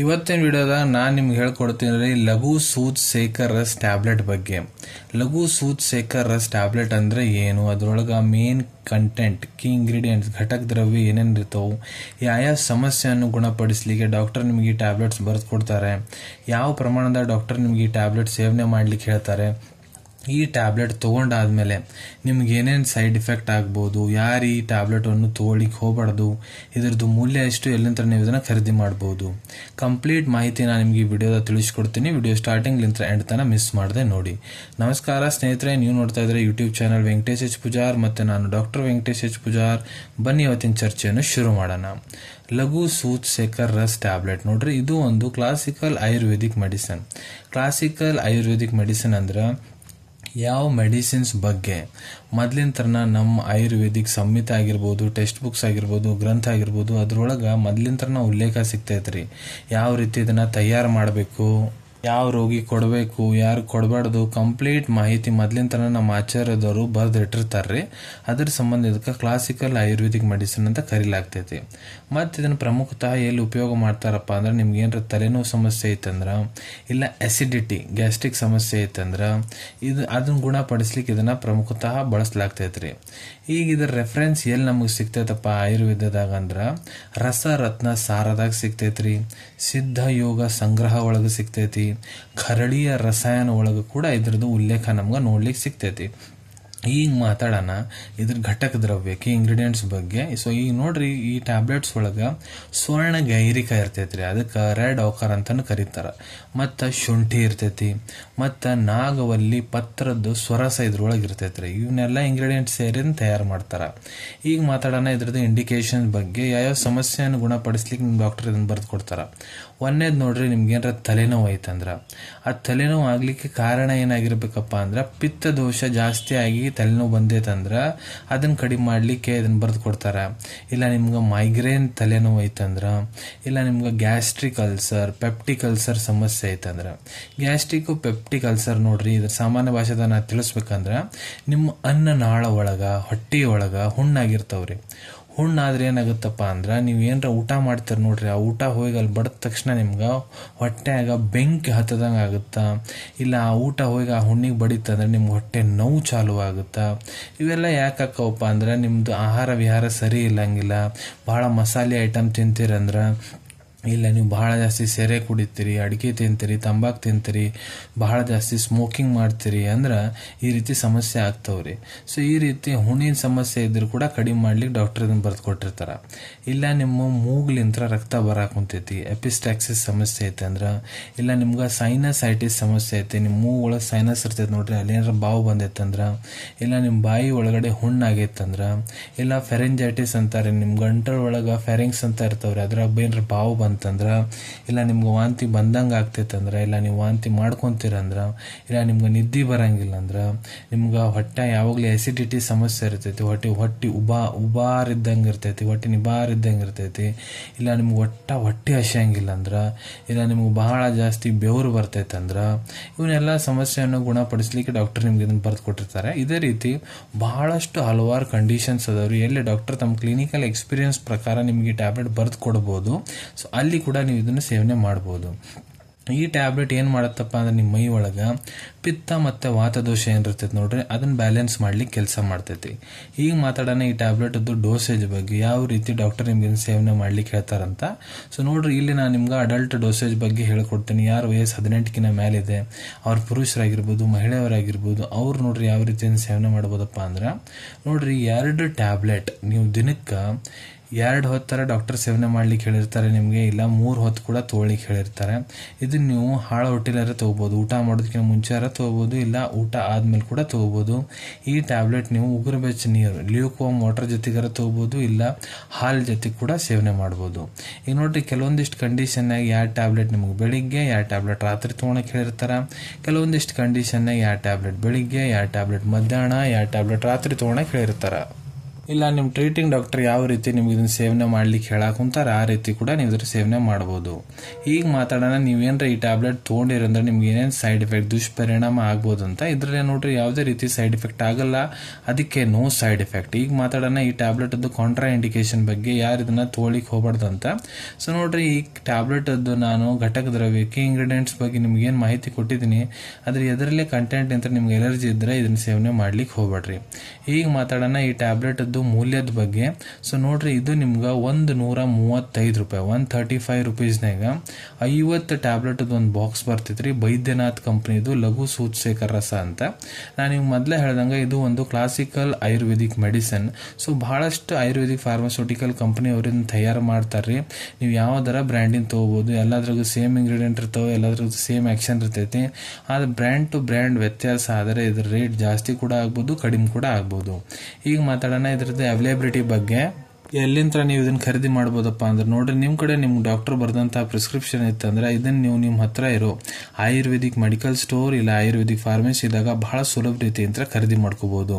ಇವತ್ತಿನ ವಿಡಿಯೋದಾಗ ನಾನು ನಿಮ್ಗೆ ಹೇಳ್ಕೊಡ್ತೀನಿ ಲಘು ಸೂತ್ ಸೇಕರ್ ರಸ್ ಟ್ಯಾಬ್ಲೆಟ್ ಬಗ್ಗೆ. ಲಘು ಸೂತ್ ಸೇಕರ್ ರಸ್ ಟ್ಯಾಬ್ಲೆಟ್ ಅಂದ್ರೆ ಏನು, ಅದರೊಳಗೆ ಮೇನ್ ಕಂಟೆಂಟ್, ಕೀ ಇಂಗ್ರೀಡಿಯೆಂಟ್ಸ್, ಘಟಕ ದ್ರವ್ಯ ಏನೇನು ಇರ್ತಾವೆ, ಯಾವ ಸಮಸ್ಯೆಯನ್ನು ಗುಣಪಡಿಸಲಿಕ್ಕೆ ಡಾಕ್ಟರ್ ನಿಮಗೆ ಈ ಟ್ಯಾಬ್ಲೆಟ್ಸ್ ಬರೆದು ಕೊಡ್ತಾರೆ, ಯಾವ ಪ್ರಮಾಣದ ಡಾಕ್ಟರ್ ನಿಮಗೆ ಈ ಟ್ಯಾಬ್ಲೆಟ್ ಸೇವನೆ ಮಾಡ್ಲಿಕ್ಕೆ ಹೇಳ್ತಾರೆ, ಈ ಟ್ಯಾಬ್ಲೆಟ್ ತೊಗೊಂಡಾದ್ಮೇಲೆ ನಿಮ್ಗೆ ಏನೇನು ಸೈಡ್ ಎಫೆಕ್ಟ್ ಆಗ್ಬೋದು, ಯಾರು ಈ ಟ್ಯಾಬ್ಲೆಟನ್ನು ತೊಗೊಳ್ಳಿಕ್ಕೆ ಹೋಗಬಾರ್ದು, ಇದರದ್ದು ಮೂಲ್ಯ ಎಷ್ಟು, ಎಲ್ಲಿಂದ ನೀವು ಇದನ್ನು ಖರೀದಿ ಮಾಡ್ಬೋದು, ಕಂಪ್ಲೀಟ್ ಮಾಹಿತಿ ನಾನು ನಿಮಗೆ ಈ ವಿಡಿಯೋದ ತಿಳಿಸ್ಕೊಡ್ತೀನಿ. ವಿಡಿಯೋ ಸ್ಟಾರ್ಟಿಂಗ್ಲಿಂದ ಎಂಡ್ ತನಕ ಮಿಸ್ ಮಾಡದೆ ನೋಡಿ. ನಮಸ್ಕಾರ ಸ್ನೇಹಿತರೆ, ನೀವು ನೋಡ್ತಾ ಇದ್ರೆ YouTube channel Venkatesh H Poojar ಮತ್ತು ನಾನು ಡಾಕ್ಟರ್ ವೆಂಕಟೇಶ್ ಎಚ್ ಪೂಜಾರ್. ಬನ್ನಿ ಇವತ್ತಿನ ಚರ್ಚೆಯನ್ನು ಶುರು ಮಾಡೋಣ. ಲಘು ಸೂತ್ ಸೇಕರ್ ರಸ್ ಟ್ಯಾಬ್ಲೆಟ್ ನೋಡ್ರಿ, ಇದು ಒಂದು classical Ayurvedic medicine. Classical Ayurvedic medicine ಅಂದ್ರೆ ಯಾವ ಮೆಡಿಸಿನ್ಸ್ ಬಗ್ಗೆ ಮೊದಲಿನ ತರನ ನಮ್ಮ ಆಯುರ್ವೇದಿಕ್ ಸಂಹಿತೆ ಆಗಿರ್ಬೋದು, ಟೆಕ್ಸ್ಟ್ ಬುಕ್ಸ್ ಆಗಿರ್ಬೋದು, ಗ್ರಂಥ ಆಗಿರ್ಬೋದು, ಅದ್ರೊಳಗೆ ಮೊದಲಿನ ತರನ ಉಲ್ಲೇಖ ಸಿಗ್ತೈತ್ರಿ. ಯಾವ ರೀತಿ ಇದನ್ನ ತಯಾರು ಮಾಡಬೇಕು, ಯಾವ ರೋಗಿ ಕೊಡಬೇಕು, ಯಾರು ಕೊಡಬಾರ್ದು, ಕಂಪ್ಲೀಟ್ ಮಾಹಿತಿ ಮೊದಲಿನ ತನ ನಮ್ಮ ಆಚಾರ್ಯದವರು ಬರೆದಿಟ್ಟಿರ್ತಾರ್ರಿ. ಅದ್ರ ಸಂಬಂಧ ಇದಕ್ಕೆ ಕ್ಲಾಸಿಕಲ್ ಆಯುರ್ವೇದಿಕ್ ಮೆಡಿಸಿನ್ ಅಂತ ಕರೀಲಾಗ್ತೈತಿ. ಮತ್ತು ಇದನ್ನು ಪ್ರಮುಖತಃ ಎಲ್ಲಿ ಉಪಯೋಗ ಮಾಡ್ತಾರಪ್ಪ ಅಂದ್ರೆ ನಿಮ್ಗೆ ಏನಾರ ತಲೆನೋವು ಸಮಸ್ಯೆ ಐತಂದ್ರ, ಇಲ್ಲ ಅಸಿಡಿಟಿ ಗ್ಯಾಸ್ಟ್ರಿಕ್ ಸಮಸ್ಯೆ ಐತಂದ್ರ ಅದನ್ನ ಗುಣಪಡಿಸ್ಲಿಕ್ಕೆ ಇದನ್ನ ಪ್ರಮುಖತಃ ಬಳಸಲಾಗ್ತೈತ್ರಿ. ಈಗ ಇದರ ರೆಫರೆನ್ಸ್ ಎಲ್ಲಿ ನಮಗೆ ಸಿಗ್ತೈತಪ್ಪ ಆಯುರ್ವೇದದಾಗ ಅಂದ್ರ ರಸರತ್ನ ಸಾರದಾಗ ಸಿಗ್ತೈತ್ರಿ, ಸಿದ್ಧ ಯೋಗ ಸಂಗ್ರಹ ಒಳಗೆ ಸಿಗ್ತೈತಿ, ಖರಳಿಯ ರಸಾಯನ ಒಳಗೆ ಕೂಡ ಇದ್ರದ್ದು ಉಲ್ಲೇಖ ನಮ್ಗೆ ನೋಡ್ಲಿಕ್ಕೆ ಸಿಗ್ತೈತಿ. ಈಗ ಮಾತಾಡೋಣ ಇದ್ರ ಘಟಕ ದ್ರವ್ಯ, ಕೀ ಇಂಗ್ರೀಡಿಯೆಂಟ್ಸ್ ಬಗ್ಗೆ. ಸೊ ಈಗ ನೋಡ್ರಿ, ಈ ಟ್ಯಾಬ್ಲೆಟ್ಸ್ ಒಳಗೆ ಸ್ವರ್ಣ ಗೈರಿಕ ಇರ್ತೈತ್ರಿ, ಅದಕ್ಕೆ ರೆಡ್ ಆಕರ್ ಅಂತಾನು ಕರೀತಾರ. ಮತ್ತು ಶುಂಠಿ ಇರ್ತೈತಿ, ಮತ್ತು ನಾಗವಲ್ಲಿ ಪತ್ರದ ಸ್ವರಸ ಇದ್ರೊಳಗೆ ಇರ್ತೈತ್ರಿ. ಇವನ್ನೆಲ್ಲ ಇಂಗ್ರೀಡಿಯೆಂಟ್ಸ್ ಸೇರಿ ತಯಾರು ಮಾಡ್ತಾರ. ಈಗ ಮಾತಾಡೋಣ ಇದ್ರದ್ದು ಇಂಡಿಕೇಶನ್ ಬಗ್ಗೆ. ಯಾವ್ಯಾವ ಸಮಸ್ಯೆಯನ್ನು ಗುಣಪಡಿಸ್ಲಿಕ್ಕೆ ನಿಮ್ ಡಾಕ್ಟರ್ ಇದನ್ನ ಬರೆದು ಕೊಡ್ತಾರ. ಒಂದೇದು ನೋಡ್ರಿ, ನಿಮ್ಗೇನಾರ ತಲೆನೋವು ಐತಂದ್ರ ಆ ತಲೆನೋವು ಆಗ್ಲಿಕ್ಕೆ ಕಾರಣ ಏನಾಗಿರ್ಬೇಕಪ್ಪ ಅಂದ್ರ ಪಿತ್ತ ದೋಷ ಜಾಸ್ತಿ ಆಗಿ ತಲೆನೋವು ಬಂದೈತಂದ್ರ ಅದನ್ನ ಕಡಿಮೆ ಮಾಡ್ಲಿಕ್ಕೆ ಇದನ್ನ ಬರೆದು ಕೊಡ್ತಾರ. ಇಲ್ಲ ನಿಮ್ಗೆ ಮೈಗ್ರೇನ್ ತಲೆನೋವು ಐತಂದ್ರ, ಇಲ್ಲ ನಿಮ್ಗೆ ಗ್ಯಾಸ್ಟ್ರಿಕ್ ಅಲ್ಸರ್, ಪೆಪ್ಟಿಕ್ ಅಲ್ಸರ್ ಸಮಸ್ಯೆ ಐತಂದ್ರ. ಗ್ಯಾಸ್ಟ್ರಿಕ್ ಪೆಪ್ಟಿಕ್ ಅಲ್ಸರ್ ನೋಡ್ರಿ, ಇದ್ರ ಸಾಮಾನ್ಯ ಭಾಷೆದ ನಾ ತಿಳಿಸ್ಬೇಕಂದ್ರ ನಿಮ್ಮ ಅನ್ನನಾಳ ಒಳಗ, ಹೊಟ್ಟಿ ಒಳಗ ಹುಣ್ಣಾಗಿರ್ತಾವ್ರಿ. ಹುಣ್ಣಾದ್ರೆ ಏನಾಗುತ್ತಪ್ಪ ಅಂದ್ರೆ ನೀವು ಏನರ ಊಟ ಮಾಡ್ತೀರಿ ನೋಡ್ರಿ, ಆ ಊಟ ಹೋಗಿ ಅಲ್ಲಿ ಬಡದ ತಕ್ಷಣ ನಿಮ್ಗೆ ಹೊಟ್ಟೆಯಾಗ ಬೆಂಕಿ ಹತ್ತದಂಗೆ ಆಗುತ್ತಾ, ಇಲ್ಲ ಆ ಊಟ ಹೋಗಿ ಆ ಹುಣ್ಣಿಗೆ ಬಡಿತಂದ್ರೆ ನಿಮ್ಗೆ ಹೊಟ್ಟೆ ನೋವು ಚಾಲು ಆಗುತ್ತಾ. ಇವೆಲ್ಲ ಯಾಕೆ ಆಕ್ಕವಪ್ಪ ಅಂದ್ರೆ ನಿಮ್ದು ಆಹಾರ ವಿಹಾರ ಸರಿ ಇಲ್ಲಂಗಿಲ್ಲ, ಭಾಳ ಮಸಾಲೆ ಐಟಮ್ ತಿಂತೀರಂದ್ರ, ಇಲ್ಲ ನೀವು ಬಹಳ ಜಾಸ್ತಿ ಸೆರೆ ಕುಡಿತೀರಿ, ಅಡಿಕೆ ತಿಂತೀರಿ, ತಂಬಾಕು ತಿಂತೀರಿ, ಬಹಳ ಜಾಸ್ತಿ ಸ್ಮೋಕಿಂಗ್ ಮಾಡ್ತೀರಿ ಅಂದ್ರೆ ಈ ರೀತಿ ಸಮಸ್ಯೆ ಆಗ್ತಾವ್ರಿ. ಸೊ ಈ ರೀತಿ ಹುಣ್ಣಿನ ಸಮಸ್ಯೆ ಇದ್ರೂ ಕೂಡ ಕಡಿಮೆ ಮಾಡ್ಲಿಕ್ಕೆ ಡಾಕ್ಟರ್ ಇದನ್ನ ಬರೆದು ಕೊಟ್ಟಿರ್ತಾರ. ಇಲ್ಲ ನಿಮ್ಮ ಮೂಗ್ಲಿಂತ್ರ ರಕ್ತ ಬರಾಕ್ ಕುಂತೈತಿ, ಎಪಿಸ್ಟಾಕ್ಸಿಸ್ ಸಮಸ್ಯೆ ಐತೆ ಅಂದ್ರ, ಇಲ್ಲ ನಿಮ್ಗೆ ಸೈನಸೈಟಿಸ್ ಸಮಸ್ಯೆ ಐತಿ, ನಿಮ್ಮ ಮೂಗ್ ಒಳಗೆ ಸೈನಸ್ ಇರ್ತೈತೆ ನೋಡ್ರಿ, ಅಲ್ಲೇನಾರ ಬಾವು ಬಂದೈತಂದ್ರ, ಇಲ್ಲ ನಿಮ್ಮ ಬಾಯಿ ಒಳಗಡೆ ಹುಣ್ಣಾಗೈತಂದ್ರ, ಇಲ್ಲ ಫೆರೆಂಜೈಟಿಸ್ ಅಂತಾರೆ, ನಿಮ್ ಗಂಟಲ್ ಒಳಗ ಫೆರಿಂಗ್ಸ್ ಅಂತ ಇರ್ತಾವ್ರಿ, ಅದ್ರಾಗ ಏನಾರ ಬಾವು ಬಂತಂದ್ರ, ಇಲ್ಲ ನಿಮ್ಗೆ ವಾಂತಿ ಬಂದಂಗ ಆಗ್ತೈತಂದ್ರ, ಇಲ್ಲ ನೀವು ವಾಂತಿ ಮಾಡ್ಕೊಂತೀರಂದ್ರ, ಇಲ್ಲ ನಿಮ್ಗೆ ನಿದ್ದೆ ಬರಂಗಿಲ್ಲ ಅಂದ್ರ, ನಿಮ್ಗೆ ಹೊಟ್ಟೆ ಯಾವಾಗ್ಲೂ ಅಸಿಡಿಟಿ ಸಮಸ್ಯೆ ಇರ್ತೈತಿ, ಹೊಟ್ಟಿ ಉಬಾರ್ ಇದ್ದಂಗೆ ಇರ್ತೈತಿ, ಹೊಟ್ಟೆ ನಿಬಾರ್ ಇದ್ದಂಗೆ ಇರ್ತೈತಿ, ಇಲ್ಲ ನಿಮ್ಗೆ ಹೊಟ್ಟೆ ಹಸಿಯಂಗಿಲ್ಲ ಅಂದ್ರ, ಇಲ್ಲ ನಿಮ್ಗೆ ಬಹಳ ಜಾಸ್ತಿ ಬೆವರು ಬರ್ತೈತಂದ್ರ, ಇವನ್ನೆಲ್ಲ ಸಮಸ್ಯೆಯನ್ನು ಗುಣಪಡಿಸ್ಲಿಕ್ಕೆ ಡಾಕ್ಟರ್ ನಿಮ್ಗೆ ಇದನ್ನ ಬರೆದು ಕೊಟ್ಟಿರ್ತಾರೆ. ಇದೇ ರೀತಿ ಬಹಳಷ್ಟು ಹಲವಾರು ಕಂಡೀಷನ್ಸ್ ಅದಾವ್ರಿ, ಎಲ್ಲಿ ಡಾಕ್ಟರ್ ತಮ್ಮ ಕ್ಲಿನಿಕಲ್ ಎಕ್ಸ್ಪೀರಿಯನ್ಸ್ ಪ್ರಕಾರ ನಿಮ್ಗೆ ಟ್ಯಾಬ್ಲೆಟ್ ಬರೆದು ಕೊಡಬಹುದು. ಸೊ ಅಲ್ಲಿ ಕೂಡ ನೀವು ಇದನ್ನು ಸೇವನೆ ಮಾಡಬಹುದು. ಈ ಟ್ಯಾಬ್ಲೆಟ್ ಏನ್ ಮಾಡತ್ತಪ್ಪ ಅಂದ್ರೆ ನಿಮ್ಮ ಮೈ ಒಳಗ ಪಿತ್ತ ಮತ್ತೆ ವಾತದೋಷ ಏನಿರ್ತೈತಿ ನೋಡ್ರಿ, ಅದನ್ನ ಬ್ಯಾಲೆನ್ಸ್ ಮಾಡ್ಲಿಕ್ಕೆ ಕೆಲಸ ಮಾಡ್ತೈತಿ. ಈಗ ಮಾತಾಡೋಣ ಈ ಟ್ಯಾಬ್ಲೆಟ್ ಡೋಸೇಜ್ ಬಗ್ಗೆ, ಯಾವ ರೀತಿ ಡಾಕ್ಟರ್ ನಿಮ್ಗೆ ಸೇವನೆ ಮಾಡ್ಲಿಕ್ಕೆ ಹೇಳ್ತಾರಂತ. ಸೊ ನೋಡ್ರಿ, ಇಲ್ಲಿ ನಾನು ನಿಮ್ಗೆ ಅಡಲ್ಟ್ ಡೋಸೇಜ್ ಬಗ್ಗೆ ಹೇಳ್ಕೊಡ್ತೀನಿ. ಯಾರು ವಯಸ್ಸು 18ಕ್ಕಿಂತ ಮೇಲಿದೆ, ಅವ್ರ ಪುರುಷರಾಗಿರ್ಬೋದು, ಮಹಿಳೆಯರಾಗಿರ್ಬೋದು, ಅವ್ರು ನೋಡ್ರಿ ಯಾವ ರೀತಿ ಸೇವನೆ ಮಾಡ್ಬೋದಪ್ಪ ಅಂದ್ರೆ ನೋಡ್ರಿ, 2 ಟ್ಯಾಬ್ಲೆಟ್ ನೀವು ದಿನಕ್ಕೆ 2 ಹೊತ್ತರ ಡಾಕ್ಟರ್ ಸೇವನೆ ಮಾಡ್ಲಿಕ್ಕೆ ಹೇಳಿರ್ತಾರೆ ನಿಮ್ಗೆ, ಇಲ್ಲ 3 ಹೊತ್ತು ಕೂಡ ತಗೊಳ್ಳಿಕ್ಕೆ ಹೇಳಿರ್ತಾರೆ. ಇದನ್ನ ನೀವು ಹಾಳ ಹೊಟ್ಟಿಲಾರ ತಗೋಬಹುದು, ಊಟ ಮಾಡೋದಕ್ಕಿಂತ ಮುಂಚೆಯಾರ ತಗೋಬಹುದು, ಇಲ್ಲ ಊಟ ಆದ್ಮೇಲೆ ಕೂಡ ತಗೋಬಹುದು. ಈ ಟ್ಯಾಬ್ಲೆಟ್ ನೀವು ಉಗುರು ಬೆಚ್ಚ ನೀರು, ಲ್ಯೂಕೋಮ್ ವಾಟರ್ ಜೊತೆಗಾರ ತಗೋಬಹುದು, ಇಲ್ಲ ಹಾಲ್ ಜೊತೆ ಕೂಡ ಸೇವನೆ ಮಾಡಬಹುದು. ಈಗ ನೋಡ್ರಿ, ಕೆಲವೊಂದಿಷ್ಟು ಕಂಡೀಷನ್ ಆಗಿ 2 ಟ್ಯಾಬ್ಲೆಟ್ ನಿಮ್ಗೆ ಬೆಳಿಗ್ಗೆ, 2 ಟ್ಯಾಬ್ಲೆಟ್ ರಾತ್ರಿ ತಗೊಳಕ್ ಹೇಳಿರ್ತಾರ. ಕೆಲವೊಂದಿಷ್ಟು ಕಂಡೀಷನ್ 2 ಟ್ಯಾಬ್ಲೆಟ್ ಬೆಳಿಗ್ಗೆ, 2 ಟ್ಯಾಬ್ಲೆಟ್ ಮಧ್ಯಾಹ್ನ, 2 ಟ್ಯಾಬ್ಲೆಟ್ ರಾತ್ರಿ ತಗೊಳಕ್ ಹೇಳಿರ್ತಾರ. ಇಲ್ಲ ನಿಮ್ಮ ಟ್ರೀಟಿಂಗ್ ಡಾಕ್ಟರ್ ಯಾವ ರೀತಿ ನಿಮ್ಗೆ ಇದನ್ನ ಸೇವನೆ ಮಾಡ್ಲಿಕ್ಕೆ ಹೇಳಕ್ ಕುಂತಾರ ಆ ರೀತಿ ಕೂಡ ನೀವು ಇದ್ರ ಸೇವನೆ ಮಾಡಬಹುದು. ಈಗ ಮಾತಾಡೋಣ, ನೀವೇನ್ರ ಈ ಟ್ಯಾಬ್ಲೆಟ್ ತೊಗೊಂಡಿರಂದ್ರೆ ನಿಮ್ಗೆ ಏನೇನು ಸೈಡ್ ಎಫೆಕ್ಟ್ ದುಷ್ಪರಿಣಾಮ ಆಗ್ಬೋದು ಅಂತ. ಇದ್ರಲ್ಲಿ ನೋಡ್ರಿ ಯಾವುದೇ ರೀತಿ ಸೈಡ್ ಎಫೆಕ್ಟ್ ಆಗಲ್ಲ, ಅದಕ್ಕೆ ನೋ ಸೈಡ್ ಎಫೆಕ್ಟ್. ಈಗ ಮಾತಾಡೋಣ ಈ ಟ್ಯಾಬ್ಲೆಟ್ ಅದು ಕಾಂಟ್ರಾ ಇಂಡಿಕೇಶನ್ ಬಗ್ಗೆ, ಯಾರು ಇದನ್ನ ತೋಳಿಕ್ ಹೋಗ್ಬಾರ್ದು ಅಂತ. ಸೊ ನೋಡ್ರಿ, ಈ ಟ್ಯಾಬ್ಲೆಟ್ ಅದು ನಾನು ಘಟಕ ದ್ರವ್ಯ ಕೀ ಇಂಗ್ರೀಡಿಯೆಂಟ್ಸ್ ಬಗ್ಗೆ ನಿಮ್ಗೆ ಏನ್ ಮಾಹಿತಿ ಕೊಟ್ಟಿದ್ದೀನಿ, ಅದ್ರ ಎದರಲ್ಲೇ ಕಂಟೆಂಟ್ ಅಂತ ನಿಮ್ಗೆ ಎಲರ್ಜಿ ಇದ್ರೆ ಇದನ್ನ ಸೇವನೆ ಮಾಡ್ಲಿಕ್ಕೆ ಹೋಗ್ಬೇಡ್ರಿ. ಈಗ ಮಾತಾಡೋಣ ಈ ಟ್ಯಾಬ್ಲೆಟ್ ಅದು ಮೂಲ್ಯದ ಬಗ್ಗೆ. ಸೊ ನೋಡ್ರಿ, ಇದು ನಿಮ್ಗೆ 135 ರೂಪಾಯಿ, 135 ರುಪೀಸ್ನಾಗ 50 ಟ್ಯಾಬ್ಲೆಟ್ ಒಂದು ಬಾಕ್ಸ್ ಬರ್ತೈತ್ರಿ. ಬೈದ್ಯನಾಥ್ ಕಂಪ್ನಿದು ಲಘು ಸೂತ್ಸೇಕರ ರಸ ಅಂತ. ನಾನು ನಿಮ್ಗೆ ಮೊದಲೇ ಹೇಳ್ದಂಗೆ ಇದು ಒಂದು ಕ್ಲಾಸಿಕಲ್ ಆಯುರ್ವೇದಿಕ್ ಮೆಡಿಸಿನ್. ಸೊ ಬಹಳಷ್ಟು ಆಯುರ್ವೇದಿಕ್ ಫಾರ್ಮಾಸ್ಯೂಟಿಕಲ್ ಕಂಪನಿ ಅವರಿಂದ ತಯಾರು ಮಾಡ್ತಾರ್ರಿ. ನೀವು ಯಾವ್ದಾರ ಬ್ರ್ಯಾಂಡಿನ ತಗೋಬಹುದು, ಎಲ್ಲದ್ರಾಗೂ ಸೇಮ್ ಇಂಗ್ರೀಡಿಯೆಂಟ್ ಇರ್ತಾವೆ, ಎಲ್ಲದ್ರಾಗೂ ಸೇಮ್ ಆಕ್ಷನ್ ಇರ್ತೈತಿ. ಆದ್ರೆ ಬ್ರ್ಯಾಂಡ್ ಟು ಬ್ರ್ಯಾಂಡ್ ವ್ಯತ್ಯಾಸ ಆದರೆ ಇದ್ರ ರೇಟ್ ಜಾಸ್ತಿ ಕೂಡ ಆಗ್ಬೋದು, ಕಡಿಮೆ ಕೂಡ ಆಗ್ಬೋದು. ಈಗ ಮಾತಾಡೋಣ ಇದ್ರದ್ದು ಅವೈಲೇಬಿಲಿಟಿ ಬಗ್ಗೆ. ಎಲ್ಲಿಂದ ನೀವು ಇದನ್ನ ಖರೀದಿ ಮಾಡಬಹುದಪ್ಪ ಅಂದ್ರೆ ನೋಡ್ರಿ, ನಿಮ್ ಕಡೆ ನಿಮ್ ಡಾಕ್ಟರ್ ಬರ್ದಂತ ಪ್ರಿಸ್ಕ್ರಿಪ್ಷನ್ ಇತ್ತಂದ್ರೆ ಇದನ್ನ ನೀವು ನಿಮ್ಮ ಹತ್ರ ಇರೋ ಆಯುರ್ವೇದಿಕ್ ಮೆಡಿಕಲ್ ಸ್ಟೋರ್ ಇಲ್ಲ ಆಯುರ್ವೇದಿಕ್ ಫಾರ್ಮಸಿದಾಗ ಬಹಳ ಸುಲಭ ರೀತಿಯಿಂದ ಖರೀದಿ ಮಾಡ್ಕೋಬಹುದು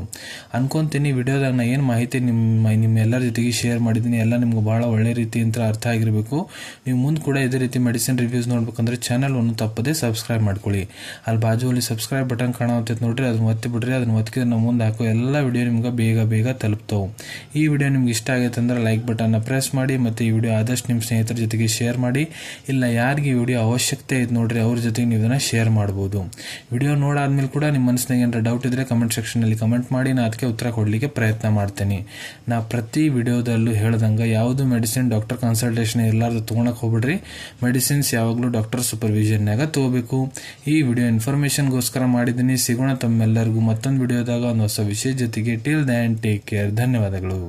ಅನ್ಕೊಂತೀನಿ. ವಿಡಿಯೋದಾಗ ನಾ ಏನ್ ಮಾಹಿತಿ ನಿಮ್ಮ ಎಲ್ಲರ ಜೊತೆಗೆ ಶೇರ್ ಮಾಡಿದೀನಿ ಎಲ್ಲ ನಿಮ್ಗೆ ಬಹಳ ಒಳ್ಳೆ ರೀತಿಯಿಂದ ಅರ್ಥ ಆಗಿರ್ಬೇಕು. ನೀವು ಮುಂದೆ ಕೂಡ ಇದೇ ರೀತಿ ಮೆಡಿಸಿನ್ ರಿವ್ಯೂಸ್ ನೋಡ್ಬೇಕಂದ್ರೆ ಚಾನಲ್ ಅನ್ನು ತಪ್ಪದೆ ಸಬ್ಸ್ಕ್ರೈಬ್ ಮಾಡ್ಕೊಳ್ಳಿ. ಅಲ್ಲಿ ಬಾಜುವಲ್ಲಿ ಸಬ್ಸ್ಕ್ರೈಬ್ ಬಟನ್ ಕಾಣುತ್ತೆ ನೋಡ್ರಿ, ಅದನ್ನ ಒತ್ತಿ ಬಿಡ್ರಿ. ಅದನ್ನ ಒತ್ತಿದ್ರೆ ನಾವು ಮುಂದೆ ಹಾಕೋ ಎಲ್ಲ ವಿಡಿಯೋ ನಿಮ್ಗೆ ಬೇಗ ತಲುಪ್ತಾವೆ. ಈ ವಿಡಿಯೋ ನಿಮ್ಗೆ ಇಷ್ಟ ಆಗೈತೆ ಅಂದ್ರೆ ಲೈಕ್ ಬಟನ್ ಪ್ರೆಸ್ ಮಾಡಿ, ಮತ್ತೆ ಈ ವಿಡಿಯೋ ಆದಷ್ಟು ನಿಮ್ಮ ಸ್ನೇಹಿತರ ಜೊತೆಗೆ ಶೇರ್ ಮಾಡಿ. ಇಲ್ಲ ಯಾರಿಗೆ ಈ ವಿಡಿಯೋ ಅವಶ್ಯಕತೆ ಇದೆ ನೋಡ್ರಿ ಅವ್ರ ಜೊತೆಗೆ ನೀವು ಇದನ್ನ ಶೇರ್ ಮಾಡಬಹುದು. ವಿಡಿಯೋ ನೋಡಾದ್ಮೇಲೆ ಕೂಡ ನಿಮ್ಮ ಮನಸ್ಸಿನಾಗ ಏನಾರ ಡೌಟ್ ಇದ್ರೆ ಕಮೆಂಟ್ ಸೆಕ್ಷನ್ ಅಲ್ಲಿ ಕಮೆಂಟ್ ಮಾಡಿ, ನಾ ಅದಕ್ಕೆ ಉತ್ತರ ಕೊಡ್ಲಿಕ್ಕೆ ಪ್ರಯತ್ನ ಮಾಡ್ತೇನೆ. ನಾ ಪ್ರತಿ ವಿಡಿಯೋದಲ್ಲೂ ಹೇಳ್ದಂಗ ಯಾವುದು ಮೆಡಿಸಿನ್ ಡಾಕ್ಟರ್ ಕನ್ಸಲ್ಟೇಷನ್ ಇರ್ಲಾರ್ದು ತಗೊಳಕ್ ಹೋಗ್ಬಿಡ್ರಿ. ಮೆಡಿಸಿನ್ಸ್ ಯಾವಾಗಲೂ ಡಾಕ್ಟರ್ ಸೂಪರ್ವಿಷನ್ನಾಗ ತಗೋಬೇಕು. ಈ ವಿಡಿಯೋ ಇನ್ಫಾರ್ಮೇಶನ್ಗೋಸ್ಕರ ಮಾಡಿದ್ದೀನಿ. ಸಿಗೋಣ ತಮ್ಮೆಲ್ಲರಿಗೂ ಮತ್ತೊಂದು ವಿಡಿಯೋದಾಗ ಒಂದು ಹೊಸ ವಿಷಯ ಜೊತೆಗೆ. Till then take care. ಧನ್ಯವಾದಗಳು.